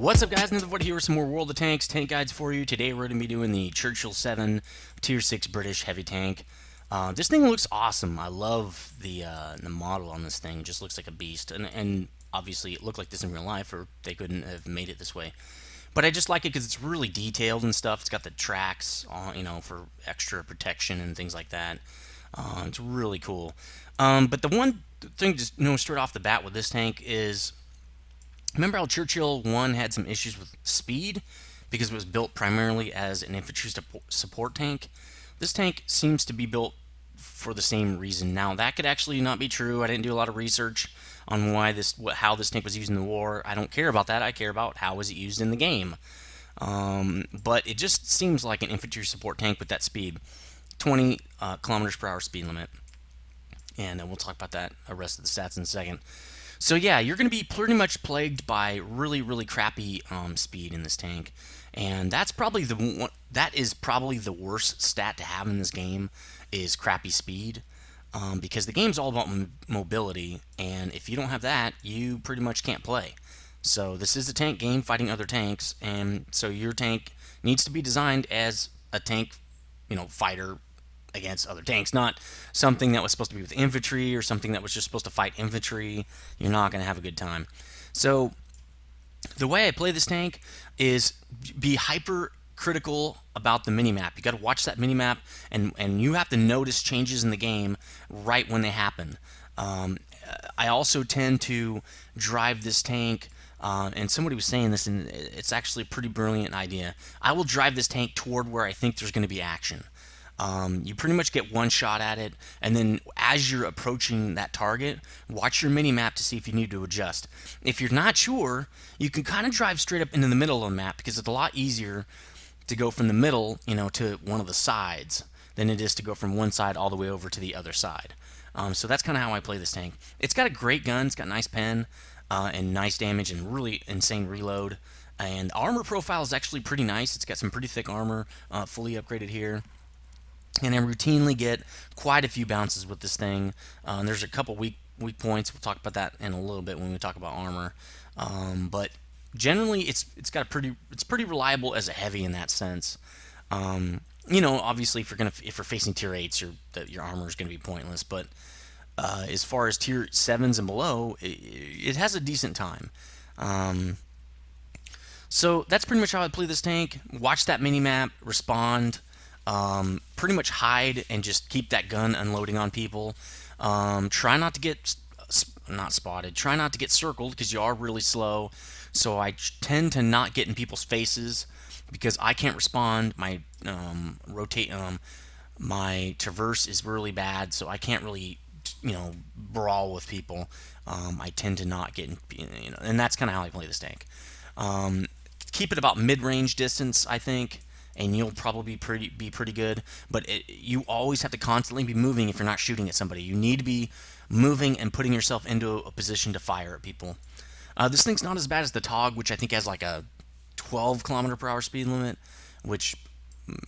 What's up, guys? Nethervvoid here with some more World of Tanks tank guides for you. Today we're going to be doing the Churchill VII Tier 6 British heavy tank. This thing looks awesome. I love the model on this thing. It just looks like a beast. And obviously it looked like this in real life, or they couldn't have made it this way. But I just like it because it's really detailed and stuff. It's got the tracks, for extra protection and things like that. It's really cool. But the one thing to straight off the bat with this tank is, remember how Churchill I had some issues with speed because it was built primarily as an infantry support tank? This tank seems to be built for the same reason. Now, that could actually not be true. I didn't do a lot of research on how this tank was used in the war. I don't care about that. I care about how was it used in the game. But it just seems like an infantry support tank with that speed. 20 kilometers per hour speed limit. And we'll talk about that, the rest of the stats in a second. So yeah, you're going to be pretty much plagued by really, really crappy speed in this tank, and that is probably the worst stat to have in this game is crappy speed, because the game's all about mobility, and if you don't have that, you pretty much can't play. So this is a tank game fighting other tanks, and so your tank needs to be designed as a tank, fighter against other tanks, not something that was supposed to be with infantry or something that was just supposed to fight infantry. You're not going to have a good time. So the way I play this tank is be hyper critical about the minimap. You got to watch that minimap, and you have to notice changes in the game right when they happen. I also tend to drive this tank, and somebody was saying this, and it's actually a pretty brilliant idea. I will drive this tank toward where I think there's going to be action. You pretty much get one shot at it, and then as you're approaching that target, watch your mini-map to see if you need to adjust. If you're not sure, you can kind of drive straight up into the middle of the map, because it's a lot easier to go from the middle, to one of the sides than it is to go from one side all the way over to the other side. So that's kind of how I play this tank. It's got a great gun, it's got nice pen, and nice damage, and really insane reload. And the armor profile is actually pretty nice. It's got some pretty thick armor, fully upgraded here. And I routinely get quite a few bounces with this thing. There's a couple weak points. We'll talk about that in a little bit when we talk about armor. But generally, it's pretty reliable as a heavy in that sense. Obviously, if you're facing tier 8s, your armor is going to be pointless. But as far as tier 7s and below, it has a decent time. So that's pretty much how I play this tank. Watch that mini map, respond. Pretty much hide and just keep that gun unloading on people. Try not to get not spotted. Try not to get circled because you are really slow. So I tend to not get in people's faces because I can't respond. My my traverse is really bad, so I can't really brawl with people. I tend to not get in, and that's kind of how I play this tank. Keep it about mid-range distance, I think, and you'll probably be pretty good. But you always have to constantly be moving if you're not shooting at somebody. You need to be moving and putting yourself into a position to fire at people. This thing's not as bad as the TOG, which I think has like a 12 kilometer per hour speed limit, which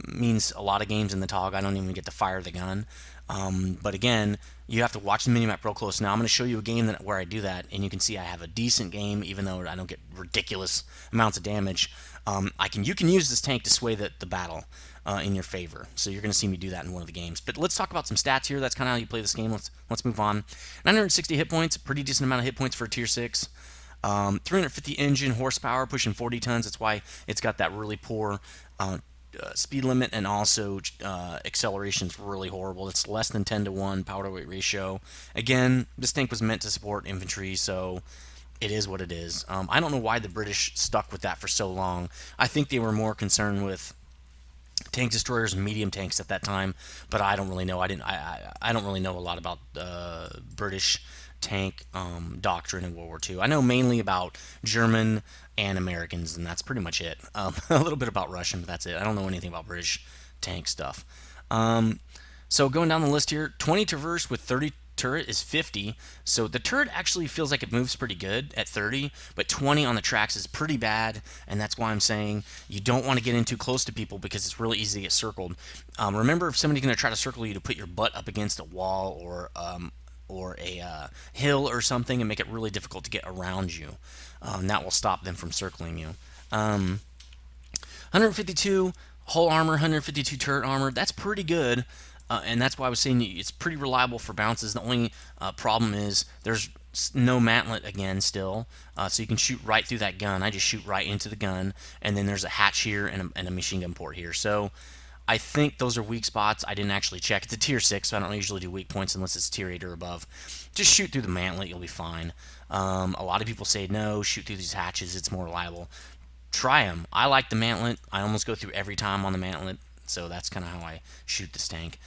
means a lot of games in the TOG I don't even get to fire the gun. But again, you have to watch the minimap real close. Now I'm going to show you a game where I do that, and you can see I have a decent game, even though I don't get ridiculous amounts of damage. You can use this tank to sway the battle in your favor. So you're going to see me do that in one of the games. But let's talk about some stats here. That's kind of how you play this game. Let's move on. 960 hit points, a pretty decent amount of hit points for a tier 6. 350 engine horsepower, pushing 40 tons. That's why it's got that really poor speed limit, and also acceleration's really horrible. It's less than 10 to 1 power to weight ratio. Again, this tank was meant to support infantry, so it is what it is. I don't know why the British stuck with that for so long. I think they were more concerned with tank destroyers and medium tanks at that time, but I don't really know. I don't really know a lot about British tank doctrine in World War II. I know mainly about German and Americans, and that's pretty much it. A little bit about Russian, but that's it. I don't know anything about British tank stuff. So going down the list here, 20 traverse with 30 turret is 50. So the turret actually feels like it moves pretty good at 30, but 20 on the tracks is pretty bad, and that's why I'm saying you don't want to get in too close to people because it's really easy to get circled. Remember, if somebody's going to try to circle you, to put your butt up against a wall or a hill or something and make it really difficult to get around you. That will stop them from circling you. 152 hull armor, 152 turret armor. That's pretty good, and that's why I was saying it's pretty reliable for bounces. The only problem is there's no mantlet again still, so you can shoot right through that gun. I just shoot right into the gun, and then there's a hatch here and a machine gun port here. So I think those are weak spots. I didn't actually check. It's a tier 6, so I don't usually do weak points unless it's tier 8 or above. Just shoot through the mantlet, you'll be fine. A lot of people say no, shoot through these hatches, it's more reliable. Try them. I like the mantlet. I almost go through every time on the mantlet, so that's kind of how I shoot this tank.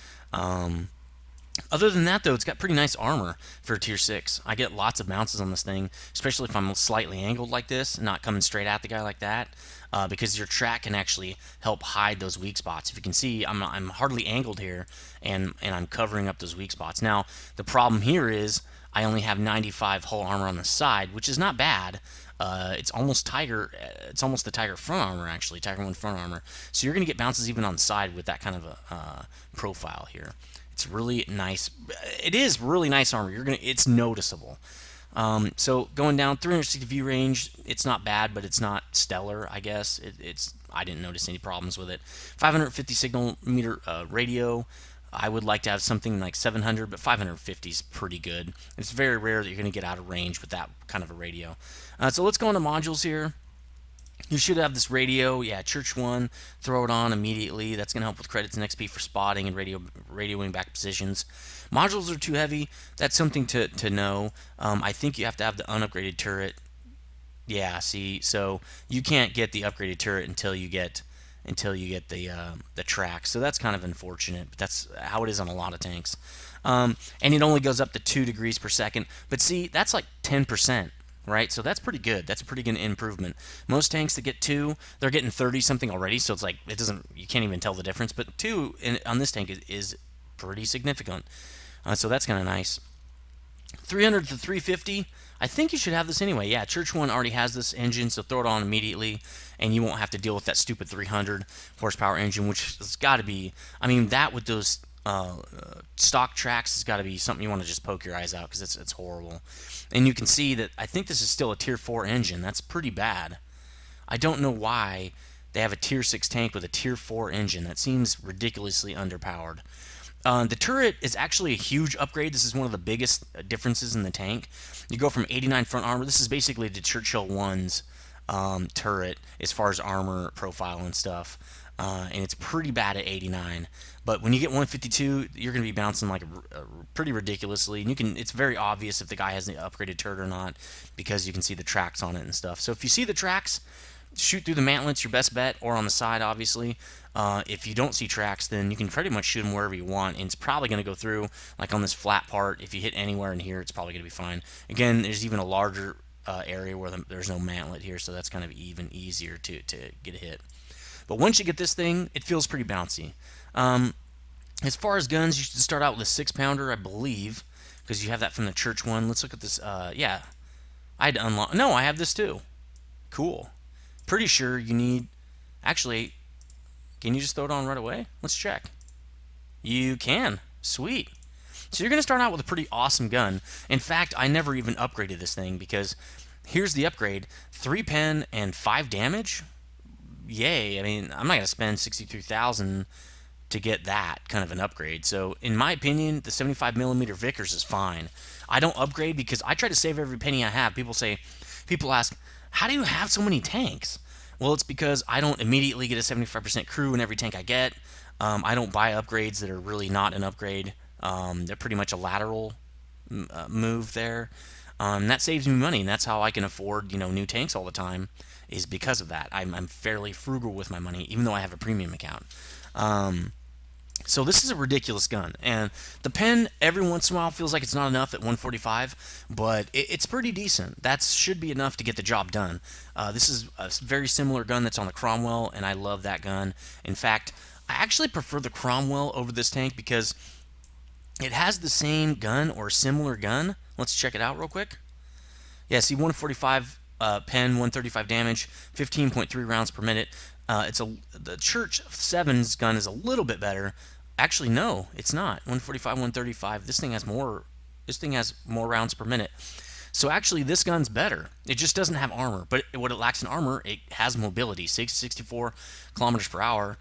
Other than that, though, it's got pretty nice armor for a tier 6. I get lots of bounces on this thing, especially if I'm slightly angled like this, not coming straight at the guy like that, because your track can actually help hide those weak spots. If you can see, I'm hardly angled here, and I'm covering up those weak spots. Now, the problem here is I only have 95 hull armor on the side, which is not bad. It's almost Tiger. It's almost the Tiger front armor, actually, Tiger 1 front armor. So you're going to get bounces even on the side with that kind of a profile here. It's really nice. It is really nice armor. It's noticeable. So going down 360 view range, it's not bad, but it's not stellar. I guess I didn't notice any problems with it. 550 signal meter radio. I would like to have something like 700, but 550 is pretty good. It's very rare that you're going to get out of range with that kind of a radio. So let's go into modules here. You should have this radio, yeah, Church 1, throw it on immediately. That's going to help with credits and XP for spotting and radioing back positions. Modules are too heavy. That's something to know. I think you have to have the unupgraded turret. Yeah, see, so you can't get the upgraded turret until you get the track. So that's kind of unfortunate, but that's how it is on a lot of tanks. And it only goes up to 2 degrees per second. But see, that's like 10%. Right, so that's pretty good. That's a pretty good improvement. Most tanks that get 2, they're getting 30 something already. So it's like you can't even tell the difference. But 2 on this tank is pretty significant. So that's kind of nice. 300 to 350. I think you should have this anyway. Yeah, Church 1 already has this engine, so throw it on immediately, and you won't have to deal with that stupid 300 horsepower engine, which has got to be. I mean, that with those stock tracks has got to be something you want to just poke your eyes out because it's horrible. And you can see that I think this is still a tier 4 engine. That's pretty bad. I don't know why they have a tier 6 tank with a tier 4 engine. That seems ridiculously underpowered. The turret is actually a huge upgrade. This is one of the biggest differences in the tank. You go from 89 front armor. This is basically the Churchill 1's turret as far as armor profile and stuff. And it's pretty bad at 89. But when you get 152, you're going to be bouncing like pretty ridiculously. And it's very obvious if the guy has the upgraded turret or not because you can see the tracks on it and stuff. So if you see the tracks, shoot through the mantlets, your best bet, or on the side, obviously. If you don't see tracks, then you can pretty much shoot them wherever you want, and it's probably going to go through, like on this flat part. If you hit anywhere in here, it's probably going to be fine. Again, there's even a larger area where there's no mantlet here, so that's kind of even easier to get a hit. But once you get this thing, it feels pretty bouncy. As far as guns, you should start out with a 6-pounder, I believe, because you have that from the Church 1. Let's look at this. Yeah, I had to unlock. No, I have this too. Cool. Pretty sure you need. Actually, can you just throw it on right away? Let's check. You can. Sweet. So you're going to start out with a pretty awesome gun. In fact, I never even upgraded this thing because here's the upgrade: 3 pen and 5 damage. Yay! I mean, I'm not going to spend 63,000 to get that kind of an upgrade. So, in my opinion, the 75mm Vickers is fine. I don't upgrade because I try to save every penny I have. People ask, how do you have so many tanks? Well, it's because I don't immediately get a 75% crew in every tank I get. I don't buy upgrades that are really not an upgrade. They're pretty much a lateral move there. That saves me money, and that's how I can afford new tanks all the time, is because of that. I'm fairly frugal with my money, even though I have a premium account. So this is a ridiculous gun, and the pen every once in a while feels like it's not enough at 145, but it's pretty decent. That should be enough to get the job done. This is a very similar gun that's on the Cromwell, and I love that gun. In fact, I actually prefer the Cromwell over this tank because it has the same gun or similar gun. Let's check it out real quick. Yeah, see, 145 pen, 135 damage, 15.3 rounds per minute. The Church VII's gun is a little bit better. Actually, no, it's not. 145, 135. This thing has more This thing has more rounds per minute. So actually, this gun's better. It just doesn't have armor, but what it lacks in armor, it has mobility. 64 kilometers per hour,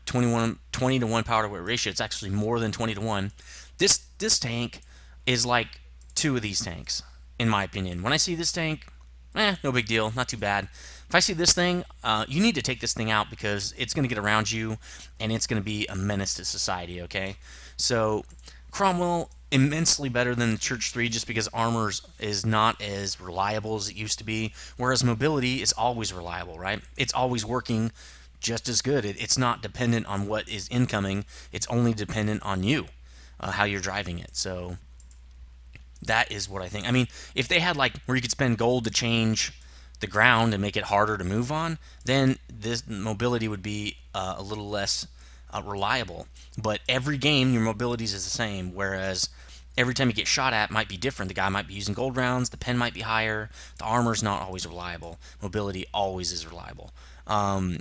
20 to 1 power to weight ratio. It's actually more than 20 to 1. This tank is like two of these tanks, in my opinion. When I see this tank, no big deal, not too bad. If I see this thing, you need to take this thing out because it's going to get around you and it's going to be a menace to society, okay? So Cromwell, immensely better than the Church 3 just because armor is not as reliable as it used to be, whereas mobility is always reliable, right? It's always working just as good. It's not dependent on what is incoming. It's only dependent on you, how you're driving it. So that is what I think. I mean, if they had like where you could spend gold to change the ground and make it harder to move on, then this mobility would be a little less reliable. But every game, your mobilities is the same, whereas every time you get shot at might be different. The guy might be using gold rounds, the pen might be higher, the armor's not always reliable. Mobility always is reliable.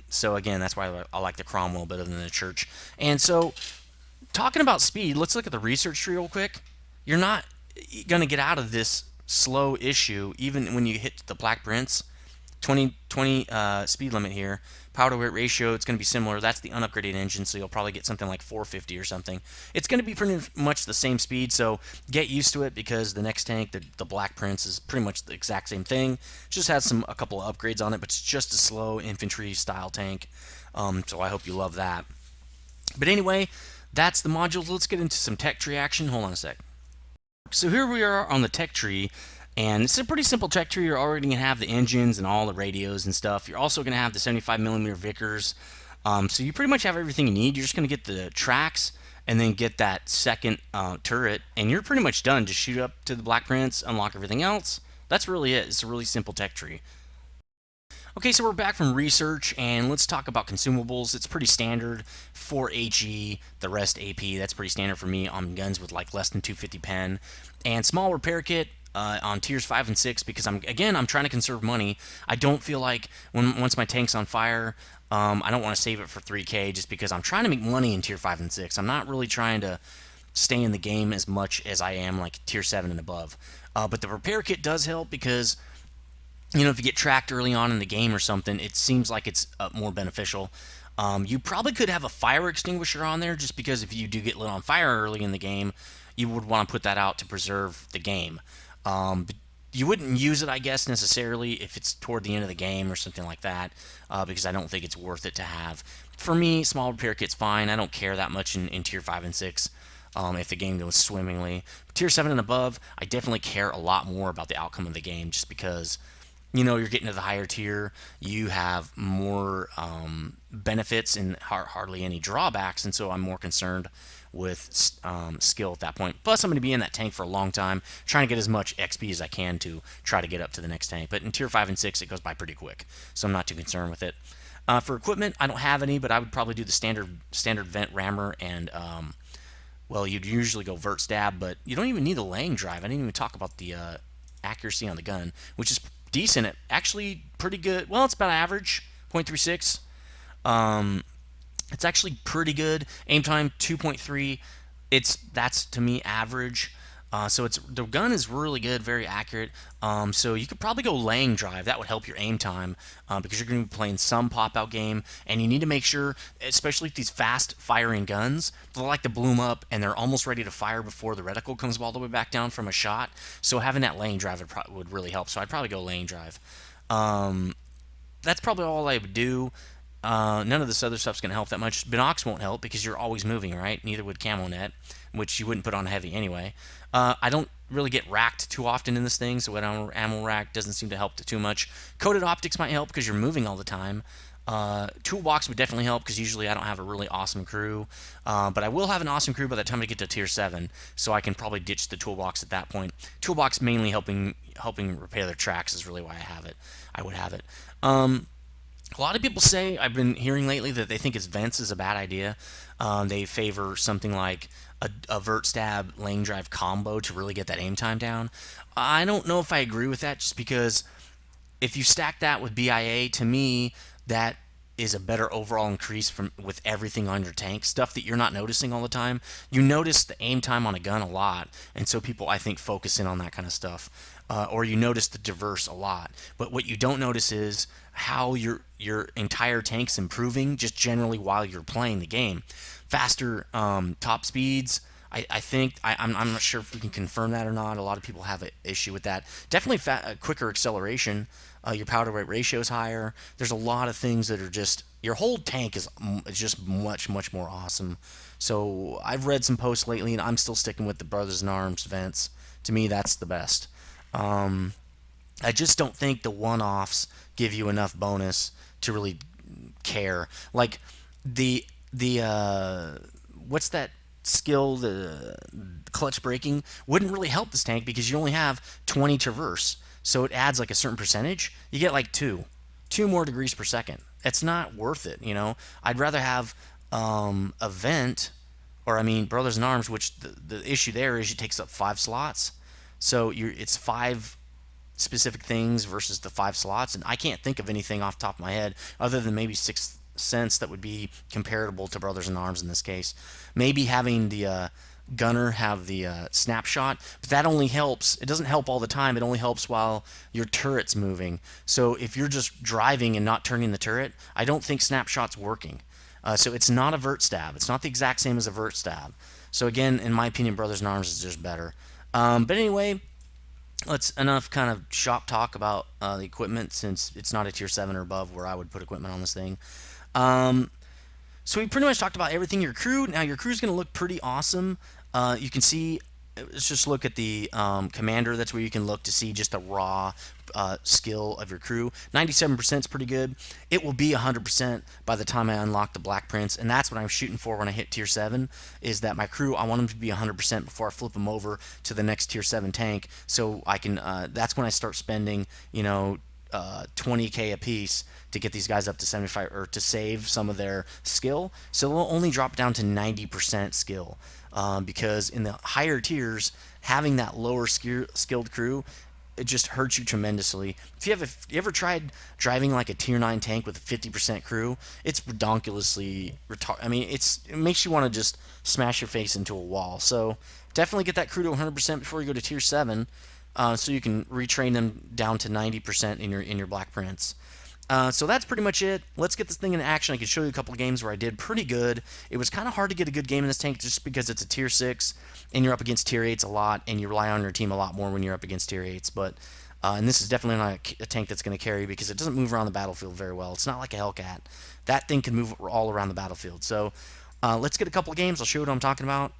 So again, that's why I like the Cromwell better than the Church. And so, talking about speed, let's look at the research tree real quick. You're not going to get out of this slow issue even when you hit the Black Brits. 20 speed limit here. Power to weight ratio, it's going to be similar. That's the unupgraded engine, so you'll probably get something like 450 or something. It's going to be pretty much the same speed, so get used to it because the next tank, the Black Prince, is pretty much the exact same thing. Just has a couple of upgrades on it, but it's just a slow infantry style tank. So I hope you love that. But anyway, that's the modules. Let's get into some tech tree action. Hold on a sec. So here we are on the tech tree. And it's a pretty simple tech tree. You're already going to have the engines and all the radios and stuff. You're also going to have the 75mm Vickers. So you pretty much have everything you need. You're just going to get the tracks and then get that second turret. And you're pretty much done. Just shoot up to the Black Prince, unlock everything else. That's really it. It's a really simple tech tree. Okay, so we're back from research, and let's talk about consumables. It's pretty standard for HE, the rest AP. That's pretty standard for me on guns with like less than 250 pen. And small repair kit, on tiers 5 and 6 because I'm trying to conserve money. I don't feel like once my tank's on fire, I don't want to save it for 3K just because I'm trying to make money in tier 5 and 6. I'm not really trying to stay in the game as much as I am like tier 7 and above. But the repair kit does help because if you get tracked early on in the game or something, it seems like it's more beneficial. You probably could have a fire extinguisher on there just because if you do get lit on fire early in the game, you would want to put that out to preserve the game. But you wouldn't use it, I guess, necessarily if it's toward the end of the game or something like that, because I don't think it's worth it to have. For me, small repair kit's fine. I don't care that much in tier 5 and 6 if the game goes swimmingly. But tier 7 and above, I definitely care a lot more about the outcome of the game just because, you're getting to the higher tier, you have more benefits and hardly any drawbacks, and so I'm more concerned with skill at that point. Plus, I'm going to be in that tank for a long time, trying to get as much XP as I can to try to get up to the next tank. But in tier 5 and 6, it goes by pretty quick, so I'm not too concerned with it. For equipment, I don't have any, but I would probably do the standard vent rammer and, well, you'd usually go vert stab, but you don't even need the laying drive. I didn't even talk about the accuracy on the gun, which is decent. Actually pretty good. Well, it's about average, 0.36. It's actually pretty good. Aim time 2.3. That's to me average. So the gun is really good, very accurate. So you could probably go laying drive. That would help your aim time because you're going to be playing some pop-out game, and you need to make sure, especially with these fast-firing guns, they like to bloom up, and they're almost ready to fire before the reticle comes all the way back down from a shot. So having that laying drive would really help. So I'd probably go laying drive. That's probably all I would do. None of this other stuff's going to help that much. Binocs won't help because you're always moving, right? Neither would Camo Net, which you wouldn't put on heavy anyway. I don't really get racked too often in this thing, so an ammo rack doesn't seem to help too much. Coated optics might help because you're moving all the time. Toolbox would definitely help because usually I don't have a really awesome crew. But I will have an awesome crew by the time I get to tier 7, so I can probably ditch the toolbox at that point. Toolbox mainly helping repair their tracks is really why I would have it. A lot of people say, I've been hearing lately, that they think vents is a bad idea. They favor something like a vert stab laying drive combo to really get that aim time down. I don't know if I agree with that just because if you stack that with BIA, to me, that is a better overall increase from with everything on your tank, stuff that you're not noticing all the time. You notice the aim time on a gun a lot, and so people, I think, focus in on that kind of stuff. Or you notice the diverse a lot, but what you don't notice is how your entire tank's improving just generally while you're playing the game. Faster top speeds. I think I'm not sure if we can confirm that or not. A lot of people have an issue with that. Definitely quicker acceleration. Your power to weight ratio is higher. There's a lot of things that are just your whole tank is just much more awesome. So I've read some posts lately, and I'm still sticking with the Brothers in Arms vents. To me, that's the best. I just don't think the one-offs give you enough bonus to really care. Like the what's that skill, the clutch braking, wouldn't really help this tank because you only have 20 traverse, so it adds like a certain percentage. You get like two more degrees per second. It's not worth it, you know. I'd rather have a vent, or I mean Brothers in Arms, which the issue there is it takes up 5 slots, so it's 5 specific things versus the 5 slots, and I can't think of anything off the top of my head other than maybe 6 cents that would be comparable to Brothers in Arms in this case. Maybe having the gunner have the snapshot, but that only helps. It doesn't help all the time. It only helps while your turret's moving. So if you're just driving and not turning the turret, I don't think snapshot's working. So it's not a vert stab. It's not the exact same as a vert stab. So again, in my opinion, Brothers in Arms is just better. But anyway, let's enough kind of shop talk about the equipment, since it's not a tier 7 or above where I would put equipment on this thing. So we pretty much talked about everything. Your crew, now your crew's going to look pretty awesome. You can see, let's just look at the commander. That's where you can look to see just the raw skill of your crew. 97% is pretty good. It will be 100% by the time I unlock the Black Prince, and that's what I'm shooting for when I hit tier 7, is that my crew, I want them to be 100% before I flip them over to the next tier 7 tank, so I can, that's when I start spending, you know, 20k a piece to get these guys up to 75, or to save some of their skill. So they'll only drop down to 90% skill, because in the higher tiers, having that lower skilled crew, it just hurts you tremendously. If you ever tried driving like a tier 9 tank with a 50% crew, it's redonkulously I mean, it makes you want to just smash your face into a wall. So definitely get that crew to 100% before you go to tier 7. So you can retrain them down to 90% in your Black Prince. So that's pretty much it. Let's get this thing in action. I can show you a couple of games where I did pretty good. It was kind of hard to get a good game in this tank just because it's a tier 6 and you're up against tier 8s a lot, and you rely on your team a lot more when you're up against tier 8s. But and this is definitely not a tank that's going to carry because it doesn't move around the battlefield very well. It's not like a Hellcat. That thing can move all around the battlefield. So let's get a couple of games. I'll show you what I'm talking about.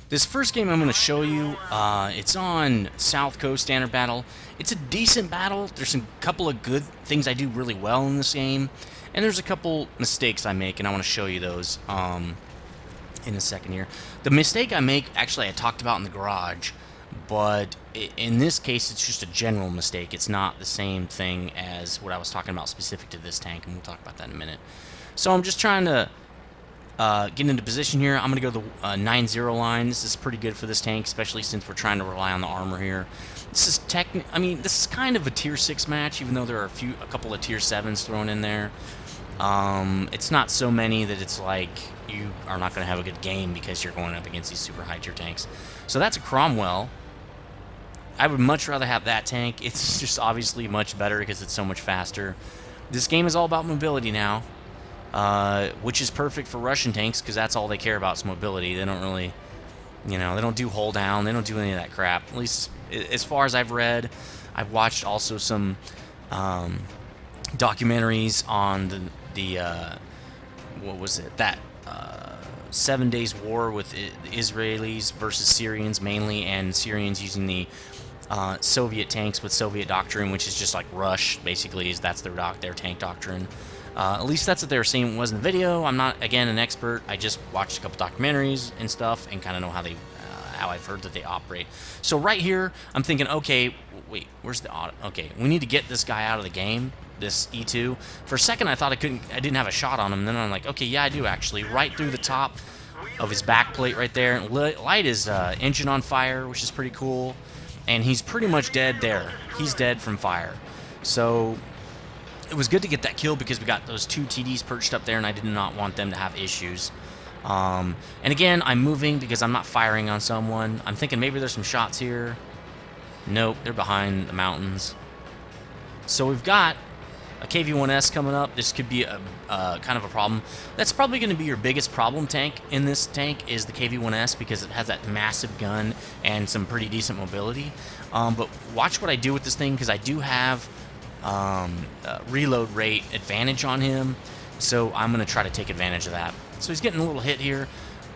This first game I'm going to show you, it's on South Coast Standard Battle. It's a decent battle. There's a couple of good things I do really well in this game, and there's a couple mistakes I make, and I want to show you those in a second here. The mistake I make, actually, I talked about in the garage, but in this case, it's just a general mistake. It's not the same thing as what I was talking about specific to this tank, and we'll talk about that in a minute. So I'm just trying to get into position here. I'm going to go the 9-0 line. This is pretty good for this tank, especially since we're trying to rely on the armor here. This is this is kind of a tier 6 match, even though there are a couple of tier 7s thrown in there. It's not so many that it's like you are not going to have a good game because you're going up against these super high tier tanks. So that's a Cromwell. I would much rather have that tank. It's just obviously much better because it's so much faster. This game is all about mobility now. Which is perfect for Russian tanks because that's all they care about is mobility. They don't really, they don't do hold down. They don't do any of that crap. At least as far as I've read. I've watched also some documentaries on the what was it? That 7 Days War with the Israelis versus Syrians mainly, and Syrians using the Soviet tanks with Soviet doctrine, which is just like Rush, basically, that's their tank doctrine. At least that's what they were saying was in the video. I'm not, again, an expert. I just watched a couple documentaries and stuff and kind of know how I've heard that they operate. So right here, I'm thinking, okay, wait, where's the auto? Okay, we need to get this guy out of the game, this E2. For a second, I thought I didn't have a shot on him. And then I'm like, okay, yeah, I do actually. Right through the top of his back plate right there. Light his engine on fire, which is pretty cool. And he's pretty much dead there. He's dead from fire. So It was good to get that kill because we got those 2 TDs perched up there, and I did not want them to have issues. And again, I'm moving because I'm not firing on someone. I'm thinking maybe there's some shots here. Nope, they're behind the mountains. So we've got a KV-1S coming up. This could be a kind of a problem. That's probably going to be your biggest problem tank in this tank is the KV-1S because it has that massive gun and some pretty decent mobility. But watch what I do with this thing because I do have reload rate advantage on him. So I'm going to try to take advantage of that. So he's getting a little hit here.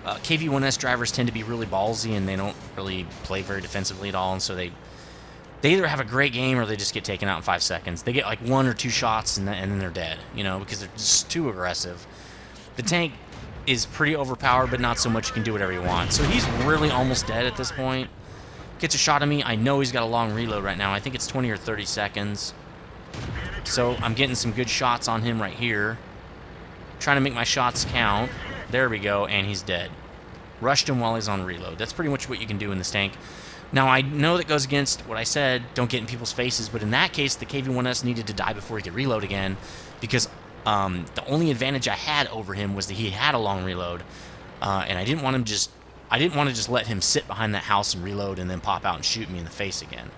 KV-1S drivers tend to be really ballsy and they don't really play very defensively at all. And so they either have a great game or they just get taken out in 5 seconds. They get like 1 or 2 shots and then they're dead, you know, because they're just too aggressive. The tank is pretty overpowered, but not so much you can do whatever you want. So he's really almost dead at this point. Gets a shot at me. I know he's got a long reload right now. I think it's 20 or 30 seconds. So I'm getting some good shots on him right here. Trying to make my shots count. There we go, and he's dead. Rushed him while he's on reload. That's pretty much what you can do in this tank. Now, I know that goes against what I said, don't get in people's faces, but in that case, the KV-1S needed to die before he could reload again, because the only advantage I had over him was that he had a long reload, and I didn't want to just let him sit behind that house and reload and then pop out and shoot me in the face again.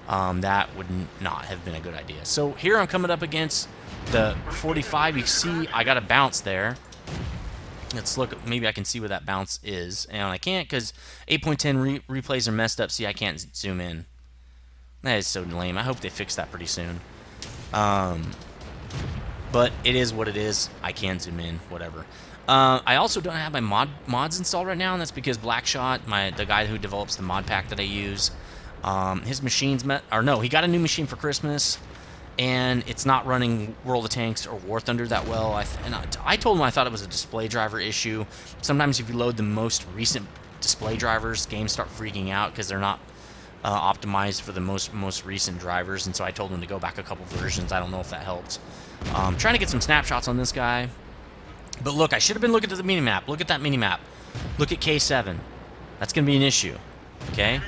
That would not have been a good idea. So here I'm coming up against the 45. You see I got a bounce there. Let's look. Maybe I can see where that bounce is. And I can't because 8.10 replays are messed up. See, I can't zoom in. That is so lame. I hope they fix that pretty soon. But it is what it is. I can zoom in. Whatever. I also don't have my mods installed right now, and that's because Blackshot, the guy who develops the mod pack that I use, his machine's he got a new machine for Christmas. And it's not running World of Tanks or War Thunder that well. I told him I thought it was a display driver issue. Sometimes if you load the most recent display drivers, games start freaking out because they're not optimized for the most recent drivers. And so I told him to go back a couple versions. I don't know if that helped. Trying to get some snapshots on this guy. But look, I should have been looking at the minimap. Look at that minimap. Look at K7. That's going to be an issue. Okay?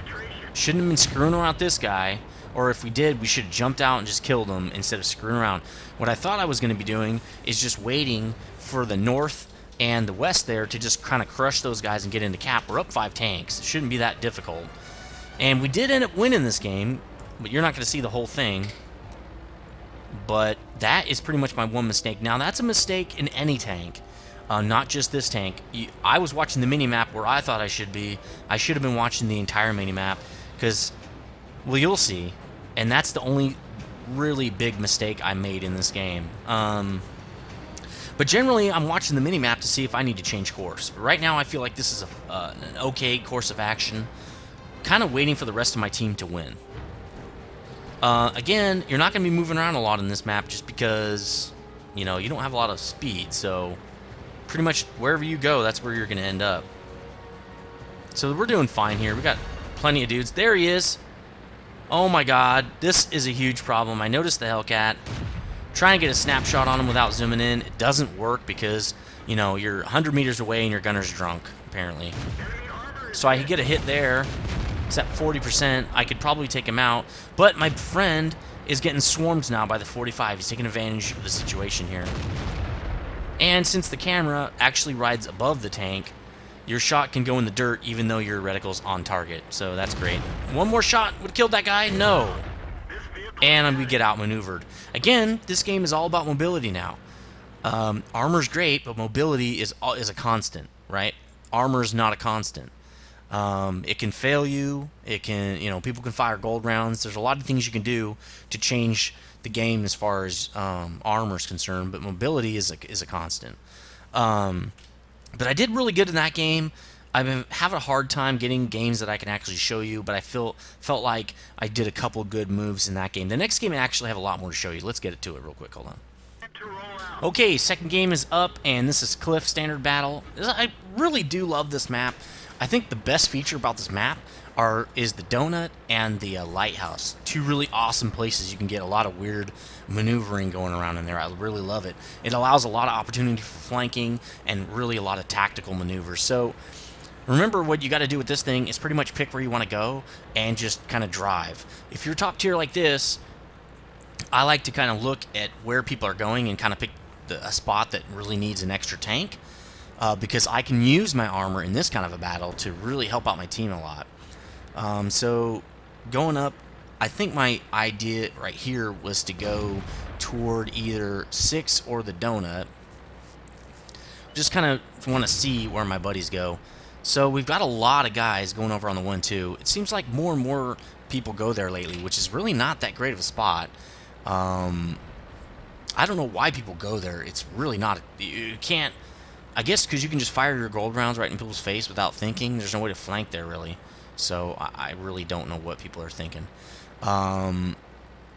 Shouldn't have been screwing around this guy. Or if we did, we should have jumped out and just killed him instead of screwing around. What I thought I was going to be doing is just waiting for the north and the west there to just kind of crush those guys and get into cap. We're up 5 tanks. It shouldn't be that difficult. And we did end up winning this game, but you're not going to see the whole thing. But that is pretty much my one mistake. Now, that's a mistake in any tank, not just this tank. I was watching the minimap where I thought I should be. I should have been watching the entire minimap because, well, you'll see. And that's the only really big mistake I made in this game. But generally, I'm watching the minimap to see if I need to change course. But right now, I feel like this is an okay course of action. Kind of waiting for the rest of my team to win. Again, you're not going to be moving around a lot in this map just because, you know, you don't have a lot of speed. So pretty much wherever you go, that's where you're going to end up. So we're doing fine here. We got plenty of dudes. There he is. Oh my god, this is a huge problem. I noticed the Hellcat. Trying to get a snapshot on him without zooming in. It doesn't work because, you know, you're 100 meters away and your gunner's drunk, apparently. So I could get a hit there. It's at 40%. I could probably take him out. But my friend is getting swarmed now by the 45. He's taking advantage of the situation here. And since the camera actually rides above the tank, your shot can go in the dirt even though your reticle's on target. So that's great. One more shot would have killed that guy? No. And we get outmaneuvered. Again, this game is all about mobility now. Armor's great, but mobility is a constant, right? Armor's not a constant. It can fail you. It can, you know, people can fire gold rounds. There's a lot of things you can do to change the game as far as armor is concerned, but mobility is a constant. But I did really good in that game. I've been having a hard time getting games that I can actually show you, but I felt like I did a couple good moves in that game. The next game I actually have a lot more to show you. Let's get to it real quick. Hold on. Okay, second game is up, and this is Cliff Standard Battle. I really do love this map. I think the best feature about this map is the donut and the lighthouse. Two really awesome places you can get a lot of weird maneuvering going around in there. I really love it. It allows a lot of opportunity for flanking and really a lot of tactical maneuvers. So remember, what you got to do with this thing is pretty much pick where you want to go and just kind of drive. If you're top tier like this, I like to kind of look at where people are going and kind of pick a spot that really needs an extra tank, because I can use my armor in this kind of a battle to really help out my team a lot. So going up, I think my idea right here was to go toward either 6 or the donut. Just kind of want to see where my buddies go. So we've got a lot of guys going over on the 1-2. It seems like more and more people go there lately, which is really not that great of a spot. I don't know why people go there. It's really not. You can't. I guess because you can just fire your gold rounds right in people's face without thinking. There's no way to flank there, really. So I really don't know what people are thinking. I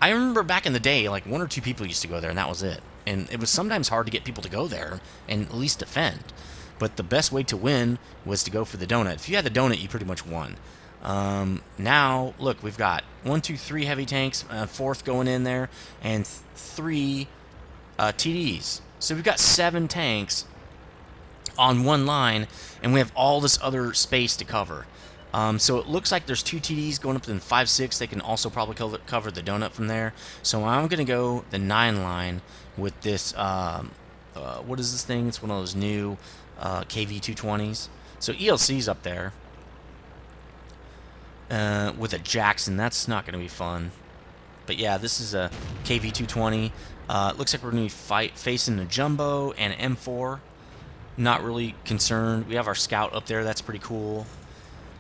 remember back in the day, like 1 or 2 people used to go there, and that was it. And it was sometimes hard to get people to go there and at least defend. But the best way to win was to go for the donut. If you had the donut, you pretty much won. Now, look, we've got 1, 2, 3 heavy tanks, 4th going in there, and 3 TDs. So we've got 7 tanks on one line, and we have all this other space to cover. So it looks like there's 2 TDs going up to the 5-6. They can also probably cover the donut from there. So I'm going to go the 9 line with this, what is this thing? It's one of those new KV-220s. So ELC's up there with a Jackson. That's not going to be fun. But yeah, this is a KV-220. It looks like we're going to be facing a Jumbo and an M4. Not really concerned. We have our Scout up there. That's pretty cool.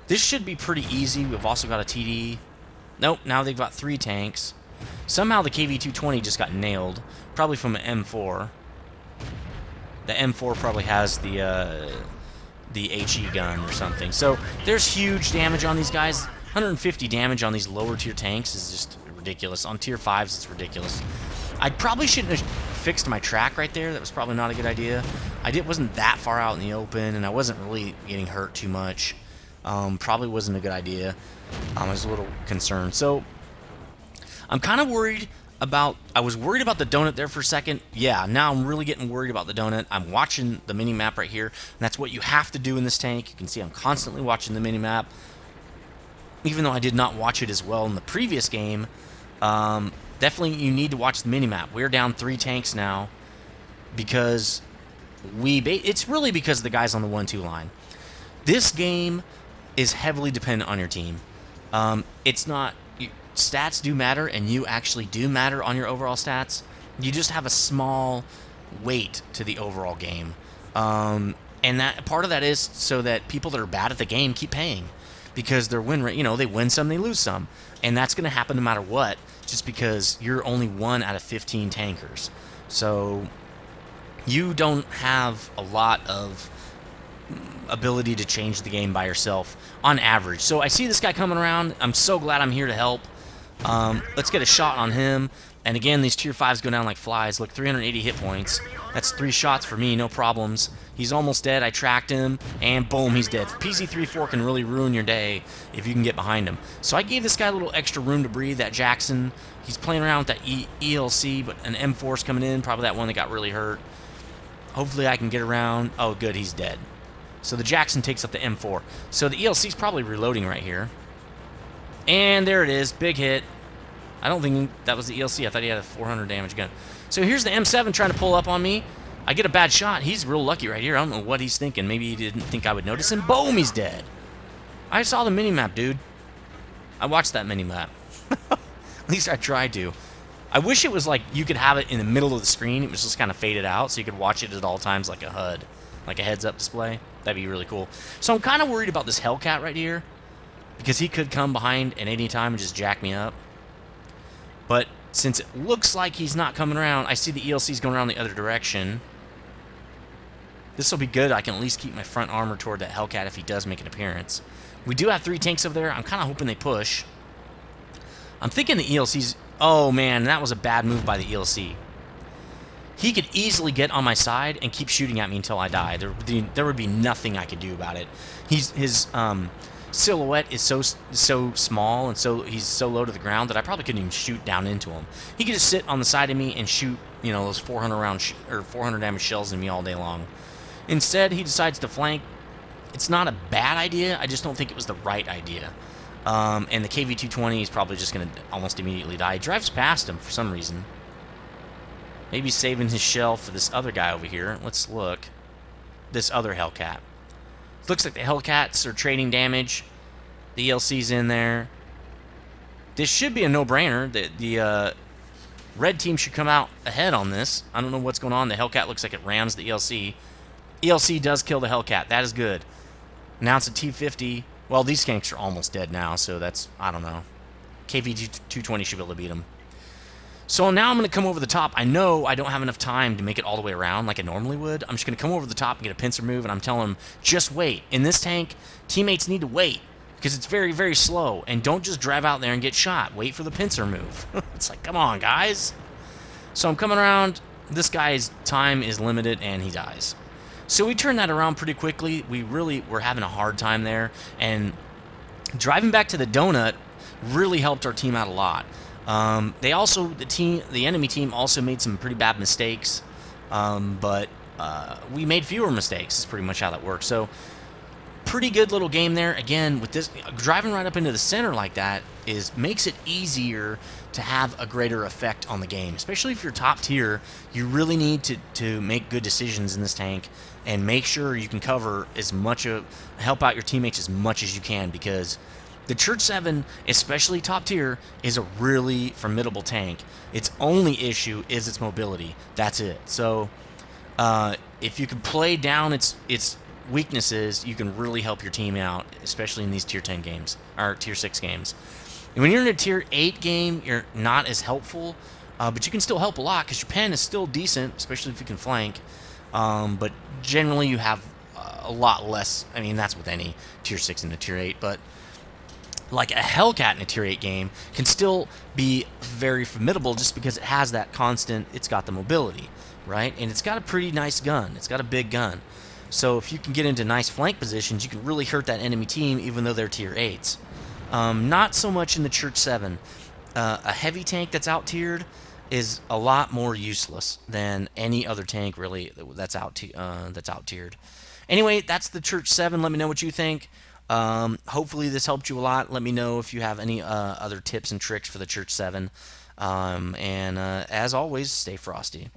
This should be pretty easy. We've also got a TD. Nope, now they've got 3 tanks. Somehow the KV-220 just got nailed. Probably from an M4. The M4 probably has the HE gun or something. So there's huge damage on these guys. 150 damage on these lower tier tanks is just ridiculous. On tier 5s, it's ridiculous. I probably shouldn't have fixed my track right there. That was probably not a good idea. Wasn't that far out in the open, and I wasn't really getting hurt too much. Probably wasn't a good idea. I was a little concerned. So I'm kind of worried about... I was worried about the donut there for a second. Yeah, now I'm really getting worried about the donut. I'm watching the mini-map right here, and that's what you have to do in this tank. You can see I'm constantly watching the mini-map. Even though I did not watch it as well in the previous game, definitely you need to watch the mini-map. We're down 3 tanks now because it's really because of the guys on the 1-2 line. This game is heavily dependent on your team. It's not... Stats do matter, and you actually do matter on your overall stats. You just have a small weight to the overall game. And that part of that is so that people that are bad at the game keep paying. Because their win rate, they win some, they lose some. And that's going to happen no matter what, just because you're only 1 out of 15 tankers. So you don't have a lot of ability to change the game by yourself on average. So I see this guy coming around. I'm so glad I'm here to help. Let's get a shot on him. And again, these tier 5s go down like flies. Look, 380 hit points. That's 3 shots for me, no problems. He's almost dead. I tracked him, and boom, he's dead. PZ-34 can really ruin your day if you can get behind him. So I gave this guy a little extra room to breathe, that Jackson. He's playing around with that ELC, but an M4's coming in, probably that one that got really hurt. Hopefully I can get around. Oh, good, he's dead. So the Jackson takes up the M4. So the ELC's probably reloading right here. And there it is, big hit. I don't think that was the ELC. I thought he had a 400 damage gun. So here's the M7 trying to pull up on me. I get a bad shot. He's real lucky right here. I don't know what he's thinking. Maybe he didn't think I would notice him. Boom, he's dead. I saw the minimap, dude. I watched that minimap. At least I tried to. I wish it was like you could have it in the middle of the screen. It was just kind of faded out, so you could watch it at all times like a HUD, like a heads-up display. That'd be really cool. So I'm kind of worried about this Hellcat right here, because he could come behind at any time and just jack me up. But since it looks like he's not coming around, I see the ELC's going around the other direction. This will be good. I can at least keep my front armor toward that Hellcat if he does make an appearance. We do have 3 tanks over there. I'm kind of hoping they push. I'm thinking the ELC's... Oh, man, that was a bad move by the ELC. He could easily get on my side and keep shooting at me until I die. There would be nothing I could do about it. His silhouette is so small, and he's so low to the ground that I probably couldn't even shoot down into him. He could just sit on the side of me and shoot, those 400 damage shells in me all day long. Instead, he decides to flank. It's not a bad idea. I just don't think it was the right idea. And the KV-220 is probably just going to almost immediately die. He drives past him for some reason. Maybe saving his shell for this other guy over here. Let's look. This other Hellcat. Looks like the Hellcats are trading damage. The ELC's in there. This should be a no-brainer. The red team should come out ahead on this. I don't know what's going on. The Hellcat looks like it rams the ELC. ELC does kill the Hellcat. That is good. Now it's a T-50. Well, these tanks are almost dead now, so that's, I don't know. KV-220 should be able to beat them. So now I'm going to come over the top. I know I don't have enough time to make it all the way around like I normally would. I'm just going to come over the top and get a pincer move, and I'm telling them, just wait. In this tank, teammates need to wait because it's very, very slow. And don't just drive out there and get shot. Wait for the pincer move. It's like, come on, guys. So I'm coming around. This guy's time is limited, and he dies. So we turned that around pretty quickly. We really were having a hard time there. And driving back to the donut really helped our team out a lot. The enemy team also made some pretty bad mistakes, but we made fewer mistakes. Is pretty much how that works. So, pretty good little game there. Again, with this driving right up into the center like that makes it easier to have a greater effect on the game. Especially if you're top tier, you really need to make good decisions in this tank and make sure you can cover help out your teammates as much as you can, because the Churchill VII, especially top tier, is a really formidable tank. Its only issue is its mobility. That's it. So, if you can play down its weaknesses, you can really help your team out, especially in these tier 10 games or tier 6 games. And when you're in a tier 8 game, you're not as helpful, but you can still help a lot because your pen is still decent, especially if you can flank. But generally, you have a lot less. I mean, that's with any tier 6 and a tier 8, but like a Hellcat in a tier 8 game can still be very formidable just because it has that constant, it's got the mobility, right? And it's got a pretty nice gun. It's got a big gun. So if you can get into nice flank positions, you can really hurt that enemy team even though they're tier 8s. Not so much in the Churchill VII. A heavy tank that's out-tiered is a lot more useless than any other tank really that's out-tiered. Anyway, that's the Churchill VII. Let me know what you think. Hopefully this helped you a lot. Let me know if you have any other tips and tricks for the Churchill VII. And as always, stay frosty.